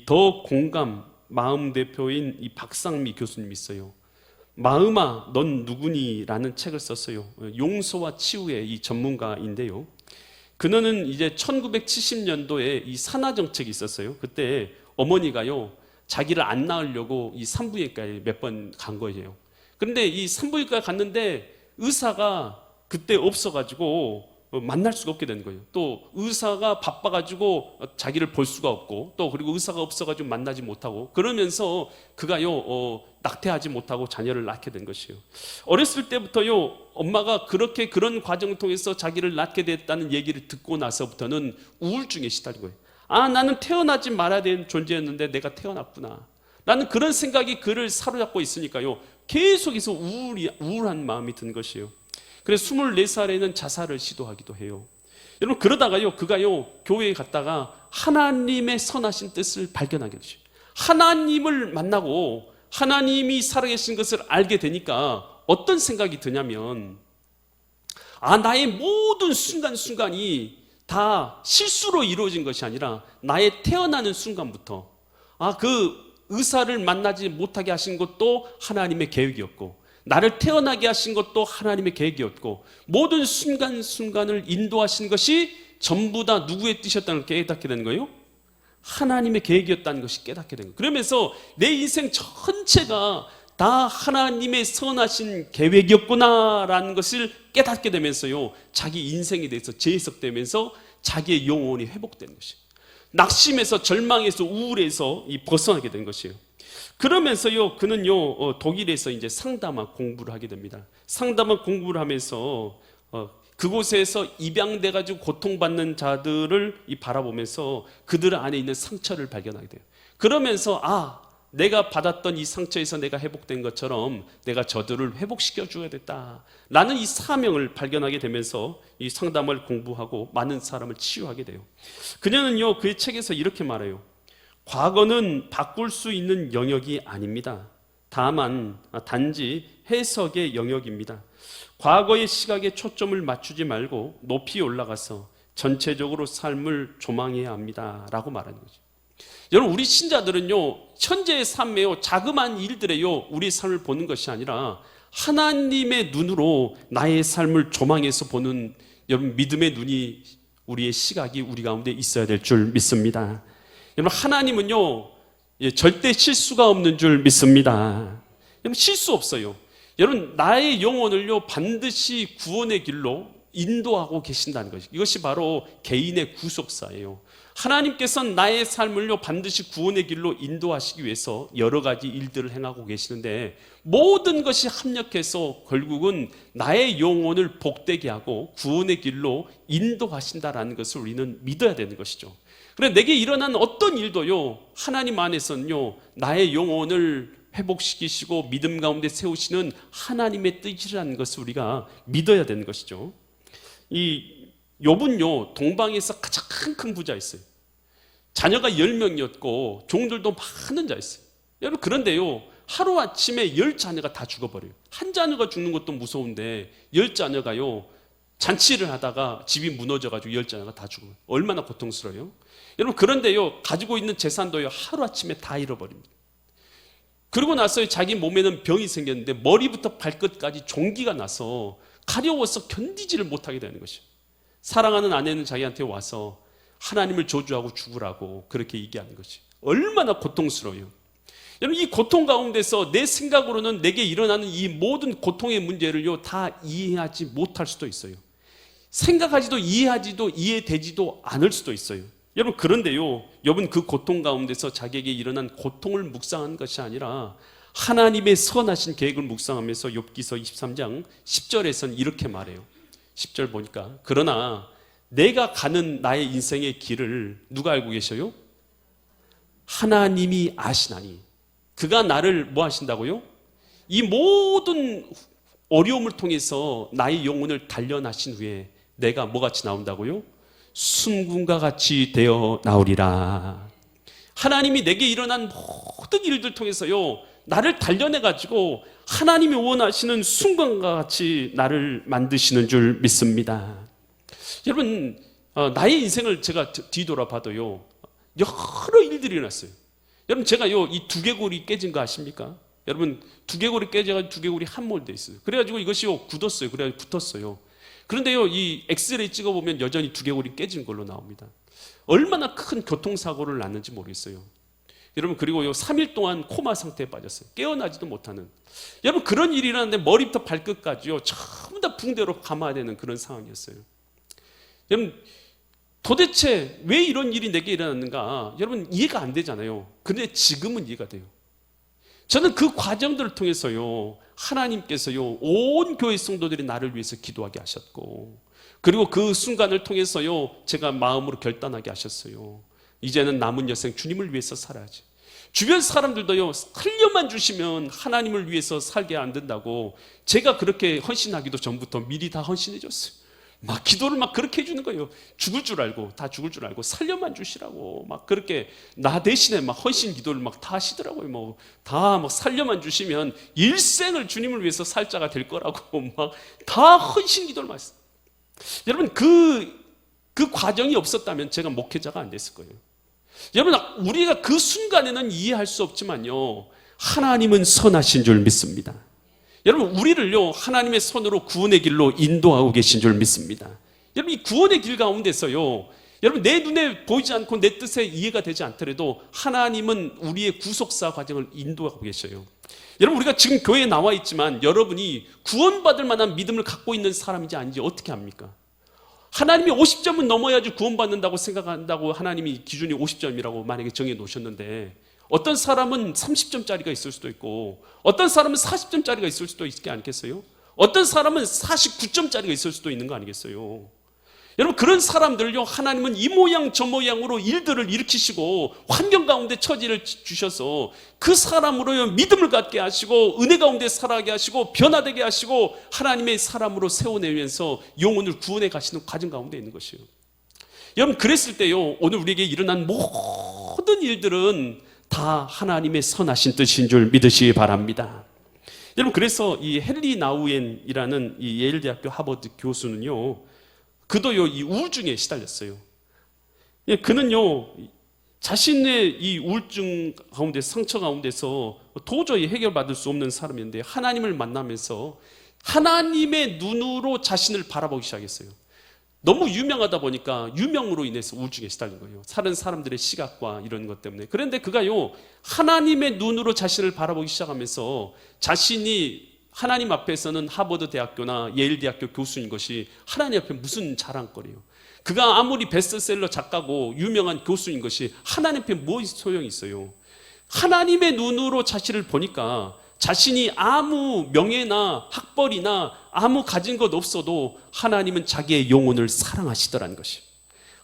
이 더 공감 마음 대표인 이 박상미 교수님이 있어요. 마음아 넌 누구니? 라는 책을 썼어요. 용서와 치유의 이 전문가인데요. 그는 이제 1970년도에 이 산하정책이 있었어요. 그때 어머니가요, 자기를 안 낳으려고 이 산부인과에 몇 번 간 거예요. 그런데 이 산부인과에 갔는데 의사가 그때 없어가지고 만날 수가 없게 된 거예요. 또 의사가 바빠가지고 자기를 볼 수가 없고, 또 그리고 의사가 없어가지고 만나지 못하고, 그러면서 그가요 낙태하지 못하고 자녀를 낳게 된 것이에요. 어렸을 때부터요 엄마가 그렇게 그런 과정을 통해서 자기를 낳게 됐다는 얘기를 듣고 나서부터는 우울증에 시달린 거예요. 아, 나는 태어나지 말아야 되는 존재였는데 내가 태어났구나 라는 그런 생각이 그를 사로잡고 있으니까요 계속해서 우울한 마음이 든 것이에요. 그래서 24살에는 자살을 시도하기도 해요. 여러분, 그러다가요 그가요 교회에 갔다가 하나님의 선하신 뜻을 발견하게 되죠. 하나님을 만나고 하나님이 살아계신 것을 알게 되니까 어떤 생각이 드냐면, 아, 나의 모든 순간순간이 다 실수로 이루어진 것이 아니라 나의 태어나는 순간부터, 아, 그 의사를 만나지 못하게 하신 것도 하나님의 계획이었고, 나를 태어나게 하신 것도 하나님의 계획이었고, 모든 순간순간을 인도하신 것이 전부 다 누구의 뜻이었다는 걸 깨닫게 되는 거예요? 하나님의 계획이었다는 것이 깨닫게 된 거예요. 그러면서 내 인생 전체가 다 하나님의 선하신 계획이었구나라는 것을 깨닫게 되면서요 자기 인생에 대해서 재해석되면서 자기의 영혼이 회복되는 것이에요. 낙심해서 절망해서 우울해서 벗어나게 된 것이에요. 그러면서요 그는요 독일에서 이제 상담학 공부를 하게 됩니다. 상담학 공부를 하면서 그곳에서 입양돼 가지고 고통받는 자들을 바라보면서 그들 안에 있는 상처를 발견하게 돼요. 그러면서 아, 내가 받았던 이 상처에서 내가 회복된 것처럼 내가 저들을 회복시켜 줘야겠다라는 이 사명을 발견하게 되면서 이 상담을 공부하고 많은 사람을 치유하게 돼요. 그녀는요 그의 책에서 이렇게 말해요. 과거는 바꿀 수 있는 영역이 아닙니다. 다만 단지 해석의 영역입니다. 과거의 시각에 초점을 맞추지 말고 높이 올라가서 전체적으로 삶을 조망해야 합니다 라고 말하는 거죠. 여러분, 우리 신자들은요 현재의 삶에요 자그마한 일들에요 우리 삶을 보는 것이 아니라 하나님의 눈으로 나의 삶을 조망해서 보는, 여러분, 믿음의 눈이, 우리의 시각이 우리 가운데 있어야 될 줄 믿습니다. 여러분, 하나님은요 절대 실수가 없는 줄 믿습니다. 여러분, 실수 없어요. 여러분, 나의 영혼을요 반드시 구원의 길로 인도하고 계신다는 것이, 이것이 바로 개인의 구속사예요. 하나님께서는 나의 삶을요 반드시 구원의 길로 인도하시기 위해서 여러 가지 일들을 행하고 계시는데, 모든 것이 합력해서 결국은 나의 영혼을 복되게 하고 구원의 길로 인도하신다라는 것을 우리는 믿어야 되는 것이죠. 그래, 내게 일어난 어떤 일도요 하나님 안에서는요 나의 영혼을 회복시키시고 믿음 가운데 세우시는 하나님의 뜻이라는 것을 우리가 믿어야 되는 것이죠. 이 욥은요 동방에서 가장 큰 부자였어요. 자녀가 10명이었고 종들도 많은 자였어요. 여러분, 그런데요 하루아침에 10자녀가 다 죽어버려요. 한 자녀가 죽는 것도 무서운데 10자녀가요 잔치를 하다가 집이 무너져가지고 10자녀가 다 죽어요. 얼마나 고통스러워요. 여러분, 그런데요 가지고 있는 재산도요 하루아침에 다 잃어버립니다. 그러고 나서 자기 몸에는 병이 생겼는데 머리부터 발끝까지 종기가 나서 가려워서 견디지를 못하게 되는 것이에요. 사랑하는 아내는 자기한테 와서 하나님을 저주하고 죽으라고 그렇게 얘기하는 것이 얼마나 고통스러워요. 여러분, 이 고통 가운데서 내 생각으로는 내게 일어나는 이 모든 고통의 문제를요 다 이해하지 못할 수도 있어요. 생각하지도 이해하지도 이해되지도 않을 수도 있어요. 여러분, 그런데요 욥은 그 고통 가운데서 자기에게 일어난 고통을 묵상한 것이 아니라 하나님의 선하신 계획을 묵상하면서 욥기서 23장 10절에서는 이렇게 말해요. 10절 보니까, 그러나 내가 가는 나의 인생의 길을 누가 알고 계셔요? 하나님이 아시나니. 그가 나를 뭐 하신다고요? 이 모든 어려움을 통해서 나의 영혼을 단련하신 후에 내가 뭐같이 나온다고요? 순금과 같이 되어 나오리라. 하나님이 내게 일어난 모든 일들 통해서요 나를 단련해가지고 하나님이 원하시는 순금과 같이 나를 만드시는 줄 믿습니다. 여러분, 나의 인생을 제가 뒤돌아봐도요 여러 일들이 일어났어요. 여러분 제가 이 두개골이 깨진 거 아십니까? 여러분 두개골이 깨져가지고 두개골이 함몰돼 있어요. 그래가지고 이것이 굳었어요. 그래가지고 붙었어요. 그런데요 이 엑스레이 찍어보면 여전히 두개골이 깨진 걸로 나옵니다. 얼마나 큰 교통사고를 났는지 모르겠어요. 여러분 그리고 3일 동안 코마 상태에 빠졌어요. 깨어나지도 못하는. 여러분 그런 일이 일어났는데 머리부터 발끝까지요 전부 다 붕대로 감아야 되는 그런 상황이었어요. 여러분 도대체 왜 이런 일이 내게 일어났는가? 여러분 이해가 안 되잖아요. 근데 지금은 이해가 돼요. 저는 그 과정들을 통해서요 하나님께서요 온 교회 성도들이 나를 위해서 기도하게 하셨고, 그리고 그 순간을 통해서요 제가 마음으로 결단하게 하셨어요. 이제는 남은 여생 주님을 위해서 살아야지. 주변 사람들도요 살려만 주시면 하나님을 위해서 살게 안 된다고 제가 그렇게 헌신하기도 전부터 미리 다 헌신해 줬어요. 막 기도를 막 그렇게 해주는 거예요. 죽을 줄 알고, 다 죽을 줄 알고 살려만 주시라고 막 그렇게 나 대신에 막 헌신 기도를 막 다 하시더라고요. 뭐 다 막 살려만 주시면 일생을 주님을 위해서 살 자가 될 거라고 막 다 헌신 기도를 막 했어요. 여러분 그 과정이 없었다면 제가 목회자가 안 됐을 거예요. 여러분 우리가 그 순간에는 이해할 수 없지만요 하나님은 선하신 줄 믿습니다. 여러분 우리를요 하나님의 손으로 구원의 길로 인도하고 계신 줄 믿습니다. 여러분 이 구원의 길 가운데서요 여러분 내 눈에 보이지 않고 내 뜻에 이해가 되지 않더라도 하나님은 우리의 구속사 과정을 인도하고 계셔요. 여러분 우리가 지금 교회에 나와 있지만 여러분이 구원받을 만한 믿음을 갖고 있는 사람인지 아닌지 어떻게 압니까? 하나님이 50점은 넘어야지 구원받는다고 생각한다고 하나님이 기준이 50점이라고 만약에 정해 놓으셨는데 어떤 사람은 30점짜리가 있을 수도 있고 어떤 사람은 40점짜리가 있을 수도 있지 않겠어요? 어떤 사람은 49점짜리가 있을 수도 있는 거 아니겠어요? 여러분 그런 사람들요 하나님은 이 모양 저 모양으로 일들을 일으키시고 환경 가운데 처지를 주셔서 그 사람으로 믿음을 갖게 하시고 은혜 가운데 살아가게 하시고 변화되게 하시고 하나님의 사람으로 세워내면서 영혼을 구원해 가시는 과정 가운데 있는 것이에요. 여러분 그랬을 때요 오늘 우리에게 일어난 모든 일들은 다 하나님의 선하신 뜻인 줄 믿으시기 바랍니다. 여러분 그래서 이 헨리 나우엔이라는 이 예일대학교 하버드 교수는요 그도요 이 우울증에 시달렸어요. 그는요 자신의 이 우울증 가운데 상처 가운데서 도저히 해결받을 수 없는 사람이었는데 하나님을 만나면서 하나님의 눈으로 자신을 바라보기 시작했어요. 너무 유명하다 보니까 유명으로 인해서 우울증에 시달린 거예요. 다른 사람들의 시각과 이런 것 때문에. 그런데 그가요 하나님의 눈으로 자신을 바라보기 시작하면서 자신이 하나님 앞에서는 하버드 대학교나 예일 대학교 교수인 것이 하나님 앞에 무슨 자랑거리예요. 그가 아무리 베스트셀러 작가고 유명한 교수인 것이 하나님 앞에 무엇 소용이 있어요. 하나님의 눈으로 자신을 보니까 자신이 아무 명예나 학벌이나 아무 가진 것 없어도 하나님은 자기의 영혼을 사랑하시더라는 것이에요.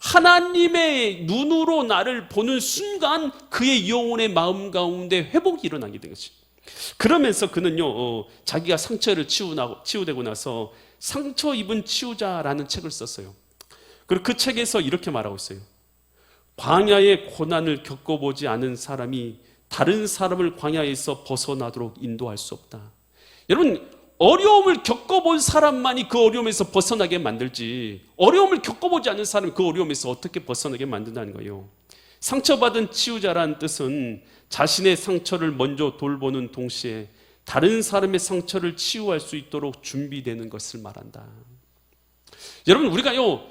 하나님의 눈으로 나를 보는 순간 그의 영혼의 마음 가운데 회복이 일어나게 된 것이에요. 그러면서 그는요 자기가 상처를 치유되고 나서 상처 입은 치유자라는 책을 썼어요. 그리고 그 책에서 이렇게 말하고 있어요. 광야의 고난을 겪어보지 않은 사람이 다른 사람을 광야에서 벗어나도록 인도할 수 없다. 여러분 어려움을 겪어본 사람만이 그 어려움에서 벗어나게 만들지 어려움을 겪어보지 않은 사람이 그 어려움에서 어떻게 벗어나게 만든다는 거예요. 상처받은 치유자라는 뜻은 자신의 상처를 먼저 돌보는 동시에 다른 사람의 상처를 치유할 수 있도록 준비되는 것을 말한다. 여러분 우리가요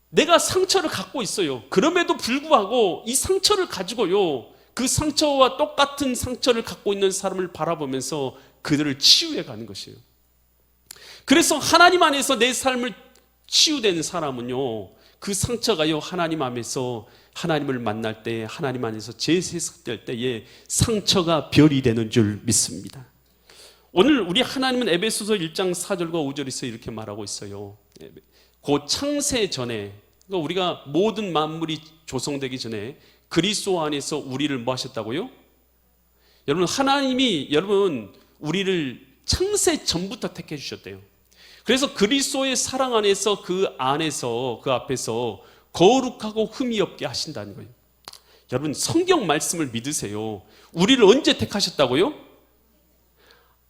내가 상처를 갖고 있어요. 그럼에도 불구하고 이 상처를 가지고요 그 상처와 똑같은 상처를 갖고 있는 사람을 바라보면서 그들을 치유해 가는 것이에요. 그래서 하나님 안에서 내 삶을 치유되는 사람은요 그 상처가요 하나님 안에서 하나님을 만날 때 하나님 안에서 재세석될 때에 상처가 별이 되는 줄 믿습니다. 오늘 우리 하나님은 에베소서 1장 4절과 5절에서 이렇게 말하고 있어요. 그 창세 전에 그러니까 우리가 모든 만물이 조성되기 전에 그리스도 안에서 우리를 뭐 하셨다고요? 여러분 하나님이 우리를 창세 전부터 택해 주셨대요. 그래서 그리스도의 사랑 안에서 그 앞에서 거룩하고 흠이 없게 하신다는 거예요. 여러분 성경 말씀을 믿으세요. 우리를 언제 택하셨다고요?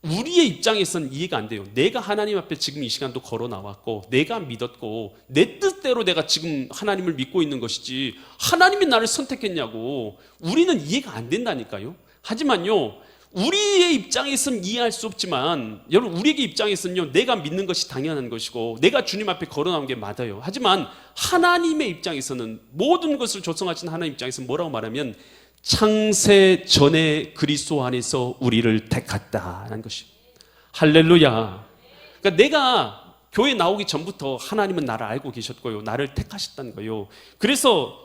우리의 입장에서는 이해가 안 돼요. 내가 하나님 앞에 지금 이 시간도 걸어 나왔고 내가 믿었고 내 뜻대로 내가 지금 하나님을 믿고 있는 것이지 하나님이 나를 선택했냐고 우리는 이해가 안 된다니까요. 하지만요, 우리의 입장에서는 이해할 수 없지만 여러분, 우리에게 입장에서는요, 내가 믿는 것이 당연한 것이고 내가 주님 앞에 걸어 나온 게 맞아요. 하지만 하나님의 입장에서는, 모든 것을 조성하신 하나님 입장에서는 뭐라고 말하면 창세 전에 그리스도 안에서 우리를 택했다라는 것이. 할렐루야. 그러니까 내가 교회 나오기 전부터 하나님은 나를 알고 계셨고요, 나를 택하셨다는 거예요. 그래서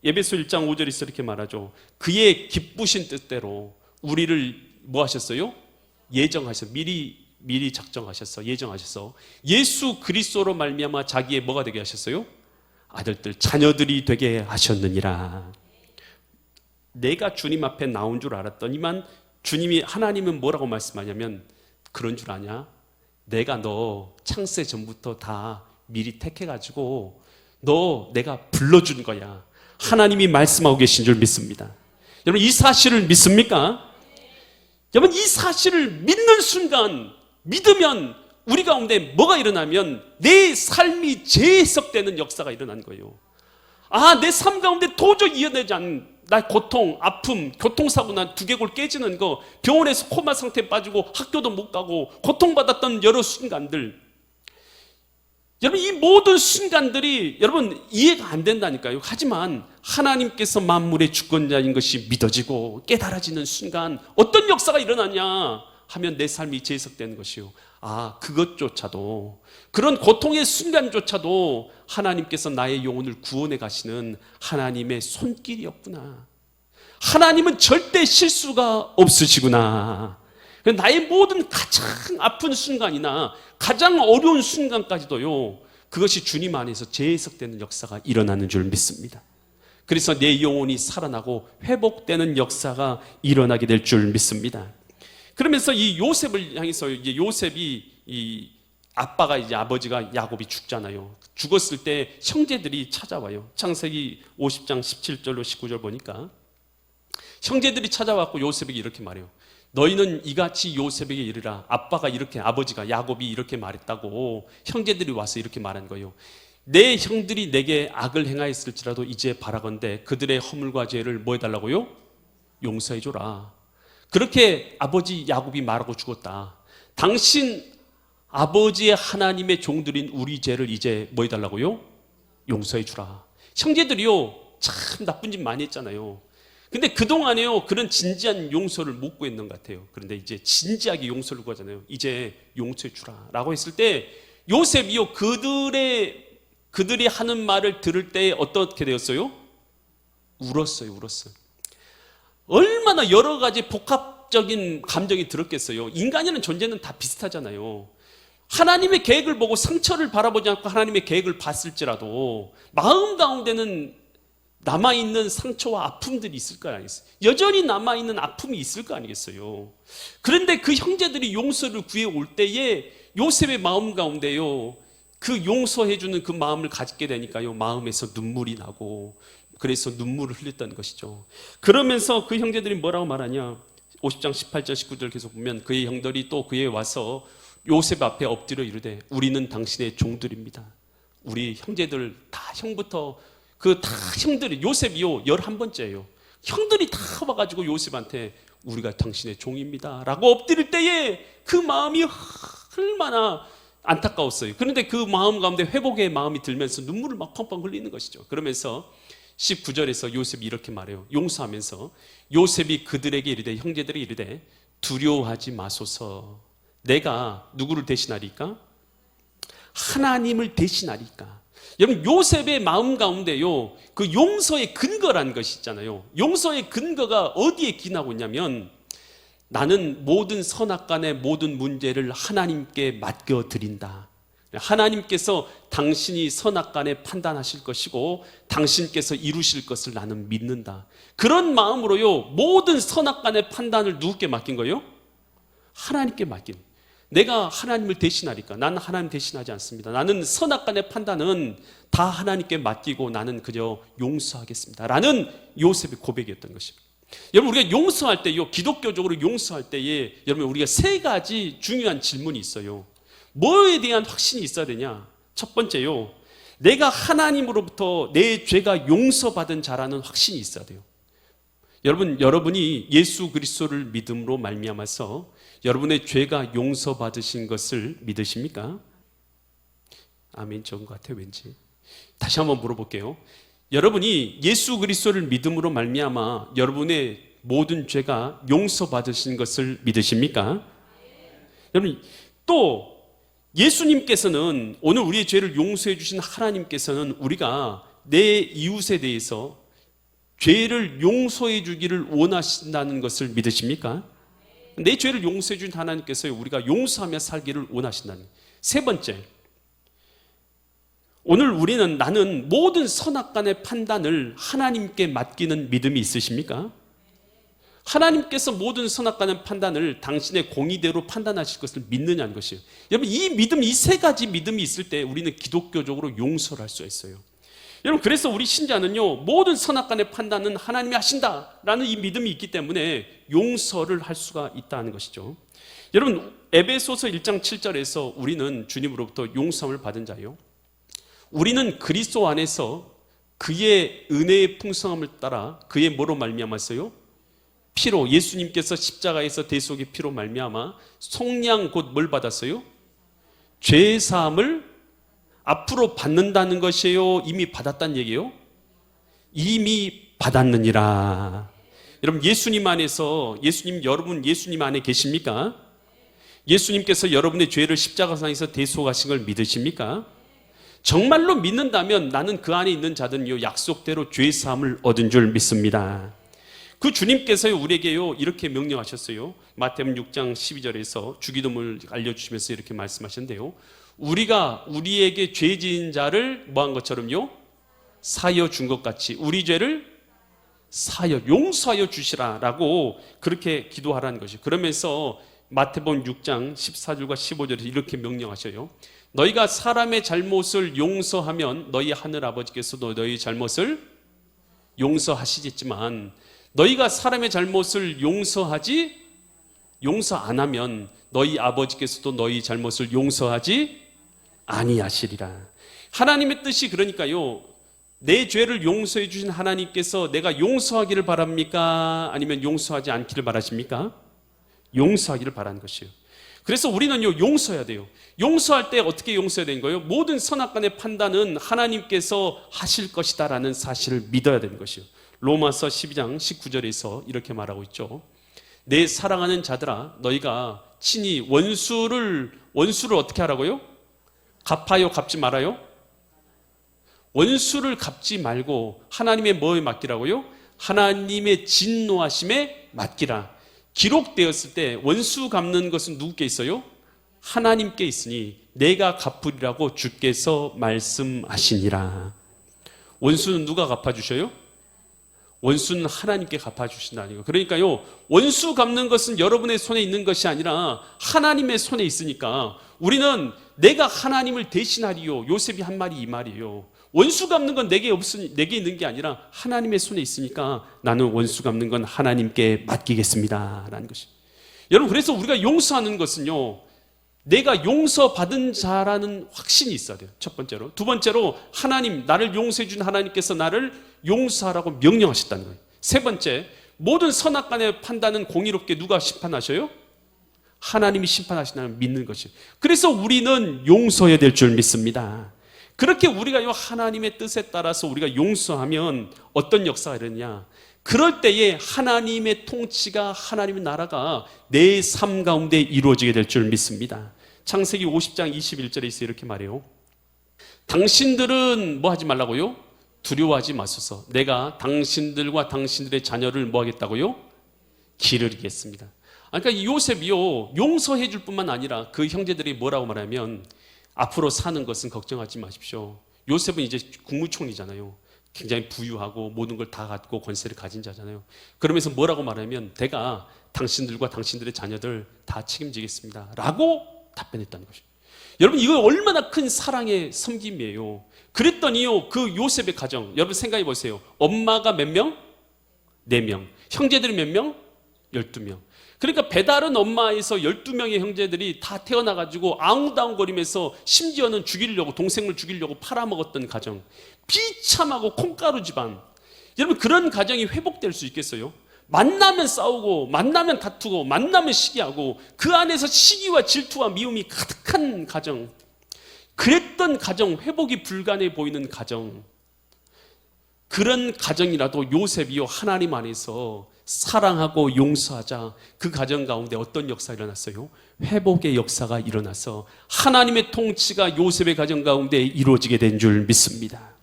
에베소 1장 5절에서 이렇게 말하죠. 그의 기쁘신 뜻대로 우리를 뭐 하셨어요? 예정하셨어. 미리 작정하셨어. 예정하셨어. 예수 그리스도로 말미암아 자기의 뭐가 되게 하셨어요? 아들들, 자녀들이 되게 하셨느니라. 내가 주님 앞에 나온 줄 알았더니만 주님이, 하나님은 뭐라고 말씀하냐면 그런 줄 아냐? 내가 너 창세 전부터 다 미리 택해가지고 너 내가 불러준 거야. 하나님이 말씀하고 계신 줄 믿습니다. 여러분, 이 사실을 믿습니까? 여러분, 이 사실을 믿는 순간, 믿으면 우리 가운데 뭐가 일어나면 내 삶이 재해석되는 역사가 일어난 거예요. 아, 내 삶 가운데 도저히 이해되지 않는 나 고통, 아픔, 교통사고 난 두개골 깨지는 거, 병원에서 코마 상태에 빠지고 학교도 못 가고 고통받았던 여러 순간들, 여러분, 이 모든 순간들이 여러분 이해가 안 된다니까요. 하지만 하나님께서 만물의 주권자인 것이 믿어지고 깨달아지는 순간 어떤 역사가 일어나냐 하면 내 삶이 재해석되는 것이요. 아, 그것조차도, 그런 고통의 순간조차도 하나님께서 나의 영혼을 구원해 가시는 하나님의 손길이었구나. 하나님은 절대 실수가 없으시구나. 나의 모든 가장 아픈 순간이나 가장 어려운 순간까지도요, 그것이 주님 안에서 재해석되는 역사가 일어나는 줄 믿습니다. 그래서 내 영혼이 살아나고 회복되는 역사가 일어나게 될 줄 믿습니다. 그러면서 이 요셉을 향해서, 이제 요셉이, 이 아빠가, 이제 아버지가 야곱이 죽잖아요. 죽었을 때 형제들이 찾아와요. 창세기 50장 17절로 19절 보니까 형제들이 찾아왔고 요셉에게 이렇게 말해요. 너희는 이같이 요셉에게 이르라. 아빠가 이렇게, 아버지가 야곱이 이렇게 말했다고 형제들이 와서 이렇게 말한 거예요. 내 형들이 내게 악을 행하였을지라도 이제 바라건대 그들의 허물과 죄를 뭐 해달라고요? 용서해줘라. 그렇게 아버지 야곱이 말하고 죽었다. 당신 아버지의 하나님의 종들인 우리 죄를 이제 뭐 해달라고요? 용서해주라. 형제들이요, 참 나쁜 짓 많이 했잖아요. 근데 그동안에요, 그런 진지한 용서를 못 구했는 것 같아요. 그런데 이제 진지하게 용서를 구하잖아요. 이제 용서해주라 라고 했을 때 요셉이요, 그들이 하는 말을 들을 때 어떻게 되었어요? 울었어요. 얼마나 여러 가지 복합적인 감정이 들었겠어요. 인간이라는 존재는 다 비슷하잖아요. 하나님의 계획을 보고 상처를 바라보지 않고 하나님의 계획을 봤을지라도 마음 가운데는 남아있는 상처와 아픔들이 있을 거 아니겠어요? 여전히 남아있는 아픔이 있을 거 아니겠어요? 그런데 그 형제들이 용서를 구해올 때에 요셉의 마음 가운데요, 그 용서해주는 그 마음을 가지게 되니까요, 마음에서 눈물이 나고, 그래서 눈물을 흘렸다는 것이죠. 그러면서 그 형제들이 뭐라고 말하냐? 50장 18절 19절 계속 보면 그의 형들이 또 그에 와서 요셉 앞에 엎드려 이르되 우리는 당신의 종들입니다. 우리 형제들 다, 형부터 그 다 형들이, 요셉이요 11번째예요. 형들이 다 와가지고 요셉한테 우리가 당신의 종입니다 라고 엎드릴 때에 그 마음이 얼마나 안타까웠어요. 그런데 그 마음 가운데 회복의 마음이 들면서 눈물을 막 펑펑 흘리는 것이죠. 그러면서 19절에서 요셉이 이렇게 말해요. 용서하면서 요셉이 그들에게 이르되, 형제들에게 이르되 두려워하지 마소서. 내가 누구를 대신하리까? 하나님을 대신하리까. 여러분, 요셉의 마음 가운데요, 그 용서의 근거라는 것이 있잖아요. 용서의 근거가 어디에 기나고 있냐면, 나는 모든 선악간의 모든 문제를 하나님께 맡겨드린다. 하나님께서 당신이 선악간에 판단하실 것이고 당신께서 이루실 것을 나는 믿는다. 그런 마음으로요, 모든 선악간의 판단을 누구께 맡긴 거예요? 하나님께 맡긴. 내가 하나님을 대신하니까. 나는 하나님 대신하지 않습니다. 나는 선악간의 판단은 다 하나님께 맡기고 나는 그저 용서하겠습니다 라는 요셉의 고백이었던 것입니다. 여러분, 우리가 용서할 때요, 기독교적으로 용서할 때에 여러분, 우리가 세 가지 중요한 질문이 있어요. 뭐에 대한 확신이 있어야 되냐? 첫 번째요, 내가 하나님으로부터 내 죄가 용서받은 자라는 확신이 있어야 돼요. 여러분이 예수 그리스도를 믿음으로 말미암아서 여러분의 죄가 용서받으신 것을 믿으십니까? 아멘. 좋은 것 같아요, 왠지. 다시 한번 물어볼게요. 여러분이 예수 그리스도를 믿음으로 말미암아 여러분의 모든 죄가 용서받으신 것을 믿으십니까? 여러분, 또 예수님께서는, 오늘 우리의 죄를 용서해 주신 하나님께서는 우리가 내 이웃에 대해서 죄를 용서해 주기를 원하신다는 것을 믿으십니까? 내 죄를 용서해 준 하나님께서 우리가 용서하며 살기를 원하신다는 거예요. 세 번째, 오늘 나는 모든 선악간의 판단을 하나님께 맡기는 믿음이 있으십니까? 하나님께서 모든 선악간의 판단을 당신의 공의대로 판단하실 것을 믿느냐는 것이에요. 여러분, 이 믿음, 이 세 가지 믿음이 있을 때 우리는 기독교적으로 용서를 할 수 있어요. 여러분, 그래서 우리 신자는요, 모든 선악간의 판단은 하나님이 하신다라는 이 믿음이 있기 때문에 용서를 할 수가 있다는 것이죠. 여러분, 에베소서 1장 7절에서 우리는 주님으로부터 용서함을 받은 자요, 우리는 그리스도 안에서 그의 은혜의 풍성함을 따라 그의 뭐로 말미암았어요? 피로, 예수님께서 십자가에서 대속의 피로 말미암아 속량 곧 뭘 받았어요? 죄 사함을 앞으로 받는다는 것이에요? 이미 받았다는 얘기예요? 이미 받았느니라. 여러분, 예수님 안에서, 여러분 예수님 안에 계십니까? 예수님께서 여러분의 죄를 십자가상에서 대속하신 걸 믿으십니까? 정말로 믿는다면 나는 그 안에 있는 자들은요, 약속대로 죄 사함을 얻은 줄 믿습니다. 그 주님께서 우리에게요, 이렇게 명령하셨어요. 마태복음 6장 12절에서 주기도문을 알려주시면서 이렇게 말씀하셨는데요, 우리가 우리에게 죄 지은 자를 뭐한 것처럼요, 사여 준 것 같이 우리 죄를 용서하여 주시라라고 그렇게 기도하라는 것이에요. 그러면서 마태복음 6장 14절과 15절에서 이렇게 명령하셔요. 너희가 사람의 잘못을 용서하면 너희 하늘 아버지께서도 너희 잘못을 용서하시겠지만, 너희가 사람의 잘못을 용서 안 하면 너희 아버지께서도 너희 잘못을 용서하지 아니하시리라. 하나님의 뜻이 그러니까요, 내 죄를 용서해 주신 하나님께서 내가 용서하기를 바랍니까? 아니면 용서하지 않기를 바라십니까? 용서하기를 바라는 것이에요. 그래서 우리는요, 용서해야 돼요. 용서할 때 어떻게 용서해야 되는 거예요? 모든 선악간의 판단은 하나님께서 하실 것이다라는 사실을 믿어야 되는 것이에요. 로마서 12장 19절에서 이렇게 말하고 있죠. 내 사랑하는 자들아, 너희가 친히 원수를 어떻게 하라고요? 갚아요, 갚지 말아요? 원수를 갚지 말고 하나님의 뭐에 맡기라고요? 하나님의 진노하심에 맡기라. 기록되었을 때 원수 갚는 것은 누구께 있어요? 하나님께 있으니 내가 갚으리라고 주께서 말씀하시니라. 원수는 누가 갚아주셔요? 원수는 하나님께 갚아주신다는 거예요. 그러니까요, 원수 갚는 것은 여러분의 손에 있는 것이 아니라 하나님의 손에 있으니까 우리는 내가 하나님을 대신하리요, 요셉이 한 말이 이 말이에요. 원수 갚는 건 내게 있는 게 아니라 하나님의 손에 있으니까 나는 원수 갚는 건 하나님께 맡기겠습니다 라는 것이. 여러분, 그래서 우리가 용서하는 것은요, 내가 용서받은 자라는 확신이 있어야 돼요. 첫 번째로. 두 번째로, 하나님, 나를 용서해 준 하나님께서 나를 용서하라고 명령하셨다는 거예요. 세 번째, 모든 선악간의 판단은 공의롭게 누가 심판하셔요? 하나님이 심판하신다는 믿는 것이에요. 그래서 우리는 용서해야 될 줄 믿습니다. 그렇게 우리가 하나님의 뜻에 따라서 우리가 용서하면 어떤 역사가 일어나냐? 그럴 때에 하나님의 통치가, 하나님의 나라가 내 삶 가운데 이루어지게 될 줄 믿습니다. 창세기 50장 21절에 이렇게 말해요. 당신들은 뭐 하지 말라고요? 두려워하지 마소서. 내가 당신들과 당신들의 자녀를 뭐 하겠다고요? 기르겠습니다. 그러니까 이 요셉이요, 용서해 줄 뿐만 아니라 그 형제들이 뭐라고 말하면, 앞으로 사는 것은 걱정하지 마십시오. 요셉은 이제 국무총리잖아요. 굉장히 부유하고 모든 걸 다 갖고 권세를 가진 자잖아요. 그러면서 뭐라고 말하면, 내가 당신들과 당신들의 자녀들 다 책임지겠습니다 라고 답변했다는 것이죠. 여러분, 이거 얼마나 큰 사랑의 섬김이에요. 그랬더니요, 그 요셉의 가정, 여러분 생각해 보세요. 엄마가 몇 명? 4명. 형제들이 몇 명? 12명. 그러니까 배달은 엄마에서 12명의 형제들이 다 태어나가지고 아웅다웅거리면서 심지어는 죽이려고, 동생을 죽이려고 팔아먹었던 가정, 비참하고 콩가루 집안. 여러분, 그런 가정이 회복될 수 있겠어요? 만나면 싸우고, 만나면 다투고, 만나면 시기하고, 그 안에서 시기와 질투와 미움이 가득한 가정, 그랬던 가정, 회복이 불가능해 보이는 가정, 그런 가정이라도 요셉이요, 하나님 안에서 사랑하고 용서하자, 그 가정 가운데 어떤 역사가 일어났어요? 회복의 역사가 일어나서 하나님의 통치가 요셉의 가정 가운데 이루어지게 된 줄 믿습니다.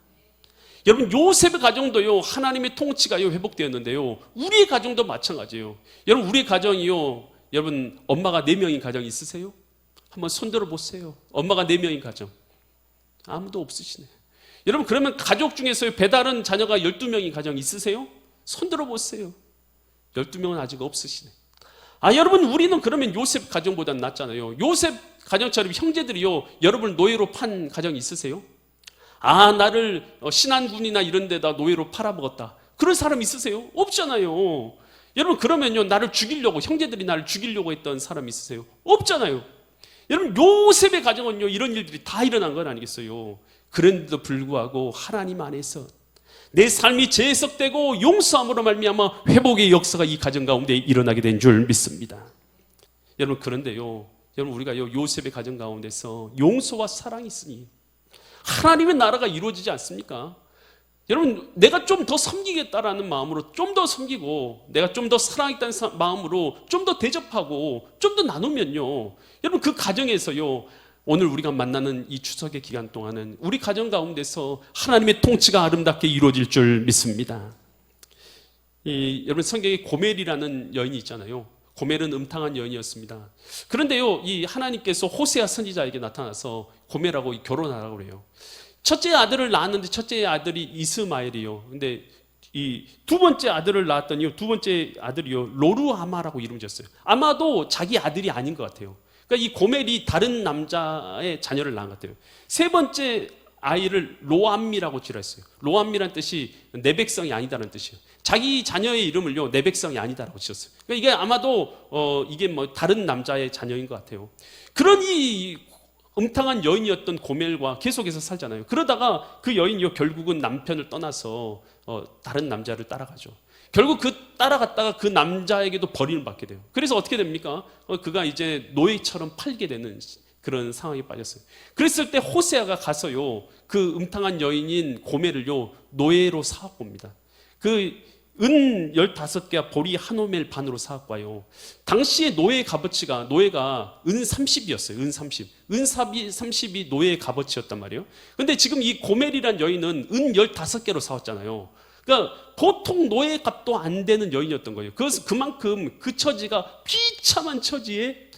여러분, 요셉의 가정도요, 하나님의 통치가요, 회복되었는데요, 우리의 가정도 마찬가지예요. 여러분, 우리의 가정이요, 여러분, 엄마가 4명인 가정 있으세요? 한번 손들어 보세요. 엄마가 4명인 가정. 아무도 없으시네. 여러분, 그러면 가족 중에서 배달은 자녀가 12명인 가정 있으세요? 손들어 보세요. 12명은 아직 없으시네. 여러분, 우리는 그러면 요셉 가정보다는 낫잖아요. 요셉 가정처럼 형제들이요, 여러분을 노예로 판 가정 있으세요? 나를 신안군이나 이런 데다 노예로 팔아먹었다. 그런 사람 있으세요? 없잖아요. 여러분, 그러면요, 나를 죽이려고, 형제들이 나를 죽이려고 했던 사람 있으세요? 없잖아요. 여러분, 요셉의 가정은요, 이런 일들이 다 일어난 건 아니겠어요? 그런데도 불구하고 하나님 안에서 내 삶이 재해석되고 용서함으로 말미암아 회복의 역사가 이 가정 가운데 일어나게 된 줄 믿습니다. 여러분, 그런데요, 여러분, 우리가요, 요셉의 가정 가운데서 용서와 사랑이 있으니 하나님의 나라가 이루어지지 않습니까? 여러분, 내가 좀 더 섬기겠다라는 마음으로 좀 더 섬기고, 내가 좀 더 사랑하겠다는 마음으로 좀 더 대접하고 좀 더 나누면요, 여러분, 그 가정에서요, 오늘 우리가 만나는 이 추석의 기간 동안은 우리 가정 가운데서 하나님의 통치가 아름답게 이루어질 줄 믿습니다. 여러분, 성경에 고멜이라는 여인이 있잖아요. 고멜은 음탕한 여인이었습니다. 그런데요, 이 하나님께서 호세아 선지자에게 나타나서 고멜하고 결혼하라고 그래요. 첫째 아들을 낳았는데 첫째 아들이 이스마엘이요. 근데 이 두 번째 아들을 낳았더니 두 번째 아들이요, 로루하마라고 이름 지었어요. 아마도 자기 아들이 아닌 것 같아요. 그러니까 이 고멜이 다른 남자의 자녀를 낳은 것 같아요. 세 번째 아이를 로암미라고 지었어요. 로암미란 뜻이 내 백성이 아니다라는 뜻이에요. 자기 자녀의 이름을요, 내 백성이 아니다라고 지었어요. 그러니까 이게 아마도 이게 뭐 다른 남자의 자녀인 것 같아요. 그런 이 음탕한 여인이었던 고멜과 계속해서 살잖아요. 그러다가 그 여인이요, 결국은 남편을 떠나서 다른 남자를 따라가죠. 결국 그 따라갔다가 그 남자에게도 버림을 받게 돼요. 그래서 어떻게 됩니까? 그가 이제 노예처럼 팔게 되는 그런 상황에 빠졌어요. 그랬을 때 호세아가 가서요, 그 음탕한 여인인 고멜을요, 노예로 사갖고 옵니다. 그 은 15개와 보리 한 오멜 반으로 사갖고 와요. 당시에 노예의 값어치가, 노예가 은 30이었어요. 은 30. 은 30이 노예의 값어치였단 말이에요. 근데 지금 이 고멜이란 여인은 은 15개로 사왔잖아요. 그러니까 보통 노예 값도 안 되는 여인이었던 거예요. 그래서 그만큼 그 처지가 비참한 처지에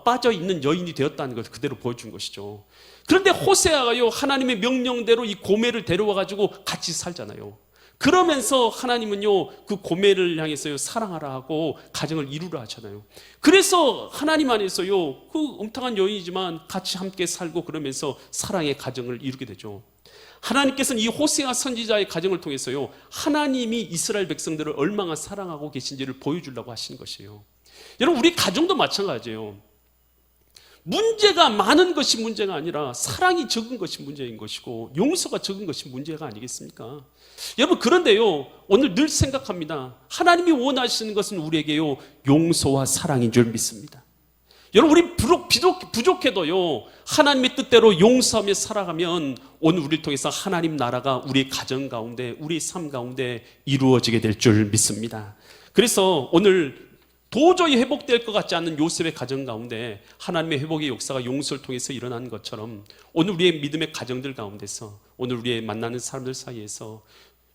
빠져 있는 여인이 되었다는 것을 그대로 보여준 것이죠. 그런데 호세아가요, 하나님의 명령대로 이 고멜을 데려와 가지고 같이 살잖아요. 그러면서 하나님은요, 그 고멜을 향해서요, 사랑하라 하고 가정을 이루라 하잖아요. 그래서 하나님 안에서요, 그 음탕한 여인이지만 같이 함께 살고 그러면서 사랑의 가정을 이루게 되죠. 하나님께서는 이 호세아 선지자의 가정을 통해서요, 하나님이 이스라엘 백성들을 얼마나 사랑하고 계신지를 보여주려고 하시는 것이에요. 여러분, 우리 가정도 마찬가지예요. 문제가 많은 것이 문제가 아니라 사랑이 적은 것이 문제인 것이고 용서가 적은 것이 문제가 아니겠습니까? 여러분, 그런데요, 오늘 늘 생각합니다. 하나님이 원하시는 것은 우리에게요, 용서와 사랑인 줄 믿습니다. 여러분, 우리 부족해도요, 하나님의 뜻대로 용서하며 살아가면 오늘 우리를 통해서 하나님 나라가 우리 가정 가운데, 우리 삶 가운데 이루어지게 될 줄 믿습니다. 그래서 오늘 도저히 회복될 것 같지 않는 요셉의 가정 가운데 하나님의 회복의 역사가 용서를 통해서 일어난 것처럼 오늘 우리의 믿음의 가정들 가운데서, 오늘 우리의 만나는 사람들 사이에서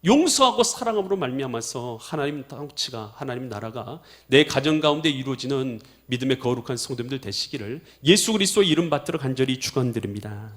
용서하고 사랑함으로 말미암아서 하나님 통치가, 하나님 나라가 내 가정 가운데 이루어지는 믿음의 거룩한 성도님들 되시기를 예수 그리스도의 이름 받들어 간절히 축원드립니다.